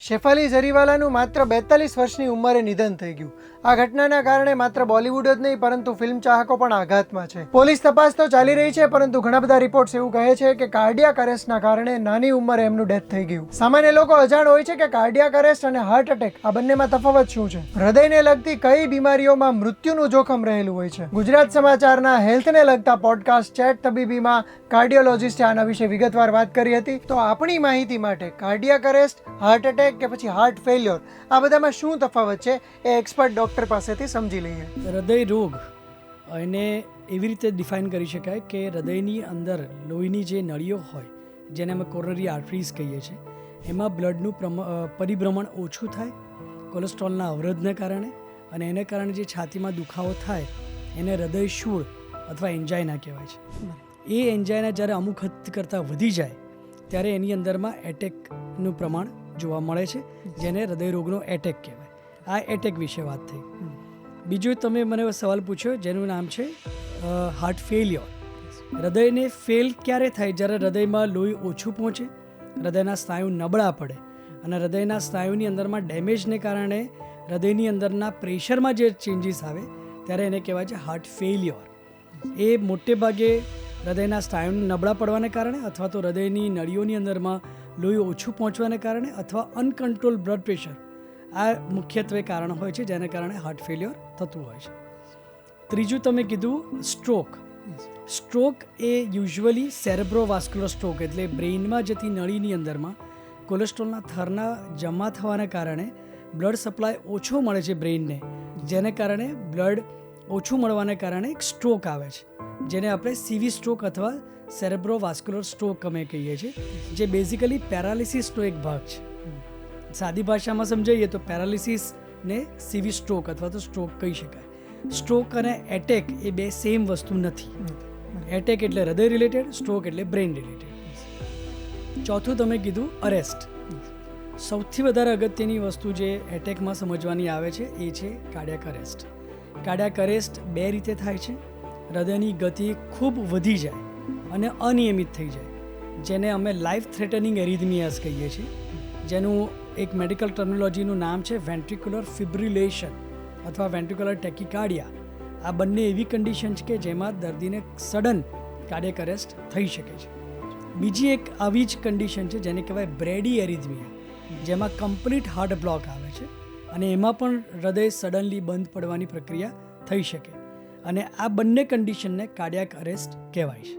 શેફાલી જરીવાલાનું માત્ર 42 વર્ષની ઉંમરે નિધન થઈ ગયું. આ ઘટનાના કારણે માત્ર બોલિવૂડ જ નહીં પરંતુ ફિલ્મ ચાહકો પણ આઘાતમાં છે. પોલીસ તપાસ તો ચાલી રહી છે, પરંતુ ઘણા બધા રિપોર્ટ્સ એવું કહે છે કે કાર્ડિયાક અરેસ્ટના કારણે નાની ઉંમરે એમનું ડેથ થઈ ગયું. સામાન્ય લોકો અજાણ હોય છે કે કાર્ડિયાક અરેસ્ટ અને હાર્ટ એટેક આ બંનેમાં તફાવત શું છે, હૃદયને લગતી કઈ બીમારીઓમાં મૃત્યુનું જોખમ રહેલું હોય છે. ગુજરાત સમાચારના હેલ્થને લગતા પોડકાસ્ટ ચેટ તબીબીમાં કાર્ડિયોલોજિસ્ટે આના વિશે વિગતવાર વાત કરી હતી. તો આપણી માહિતી માટે કાર્ડિયાક અરેસ્ટ, હાર્ટ એટેક કે પછી હાર્ટ ફેલ્યોર આ બધામાં શું તફાવત છે એ એક્સપર્ટ ડોક્ટર પાસેથી સમજી લઈએ. હૃદય રોગ એને એવી રીતે ડિફાઇન કરી શકાય કે હૃદયની અંદર લોહીની જે નળીઓ હોય જેને અમે કોરોનરી આર્ટરીઝ કહીએ છીએ એમાં બ્લડનું પરિભ્રમણ ઓછું થાય કોલેસ્ટ્રોલના અવરોધને કારણે, અને એને કારણે જે છાતીમાં દુખાવો થાય એને હૃદય શૂળ અથવા એન્જાઇના કહેવાય છે. એ એન્જાઇના જ્યારે અમુક હદ કરતાં વધી જાય ત્યારે એની અંદરમાં એટેકનું પ્રમાણ જોવા મળે છે, જેને હૃદયરોગનો એટેક કહેવાય. આ એટેક વિશે વાત થઈ. બીજું તમે મને સવાલ પૂછ્યો જેનું નામ છે હાર્ટ ફેલિયર. હૃદયને ફેલ ક્યારે થાય? જ્યારે હૃદયમાં લોહી ઓછું પહોંચે, હૃદયના સ્નાયુ નબળા પડે અને હૃદયના સ્નાયુની અંદરમાં ડેમેજને કારણે હૃદયની અંદરના પ્રેશરમાં જે ચેન્જીસ આવે ત્યારે એને કહેવાય છે હાર્ટ ફેલિયર. એ મોટે ભાગે હૃદયના સ્નાયુ નબળા પડવાને કારણે અથવા તો હૃદયની નળીઓની અંદરમાં લોહી ઓછું પહોંચવાને કારણે અથવા અનકન્ટ્રોલ બ્લડ પ્રેશર આ મુખ્યત્વે કારણ હોય છે જેને કારણે હાર્ટ ફેલિયર થતું હોય છે. ત્રીજું તમે કીધું સ્ટ્રોક. સ્ટ્રોક એ યુઝ્યુઅલી સેરેબ્રોવાસ્ક્યુલર સ્ટ્રોક એટલે બ્રેઇનમાં જતી નળીની અંદરમાં કોલેસ્ટ્રોલના થરના જમા થવાને કારણે બ્લડ સપ્લાય ઓછો મળે છે બ્રેઇનને, જેને કારણે બ્લડ ઓછું મળવાને કારણે એક સ્ટ્રોક આવે છે જેને આપણે સીવી સ્ટ્રોક અથવા સેરેબ્રોવાસ્ક્યુલર સ્ટ્રોક અમે કહીએ છીએ, જે બેઝિકલી પેરાલિસિસનો એક ભાગ છે. સાદી ભાષામાં સમજાવીએ તો પેરાલિસિસને સીવી સ્ટ્રોક અથવા તો સ્ટ્રોક કહી શકાય. સ્ટ્રોક અને એટેક એ બે સેમ વસ્તુ નથી. એટેક એટલે હૃદય રિલેટેડ, સ્ટ્રોક એટલે બ્રેઇન રિલેટેડ. ચોથું તમે કીધું અરેસ્ટ. સૌથી વધારે અગત્યની વસ્તુ જે એટેકમાં સમજવાની આવે છે એ છે કાર્ડિયાક અરેસ્ટ. કાર્ડિયાક અરેસ્ટ બે રીતે થાય છે. હૃદયની ગતિ ખૂબ વધી જાય અને અનિયમિત થઈ જાય, જેને અમે લાઈફ થ્રેટનિંગ એરિથમિયાસ કહીએ છીએ, જેનું એક મેડિકલ ટર્મિનોલોજીનું નામ છે વેન્ટ્રિક્યુલર ફિબ્રિલેશન અથવા વેન્ટ્રિક્યુલર ટેકિકાર્ડિયા. આ બંને એવી કન્ડિશન છે કે જેમાં દર્દીને સડન કાર્ડિયાક અરેસ્ટ થઈ શકે છે. બીજી એક આવી જ કન્ડિશન છે જેને કહેવાય બ્રેડી એરિથમિયા, જેમાં કમ્પ્લીટ હાર્ટ બ્લોક આવે છે અને એમાં પણ હૃદય સડનલી બંધ પડવાની પ્રક્રિયા થઈ શકે, અને આ બંને કન્ડિશનને કાર્ડિયાક અરેસ્ટ કહેવાય છે.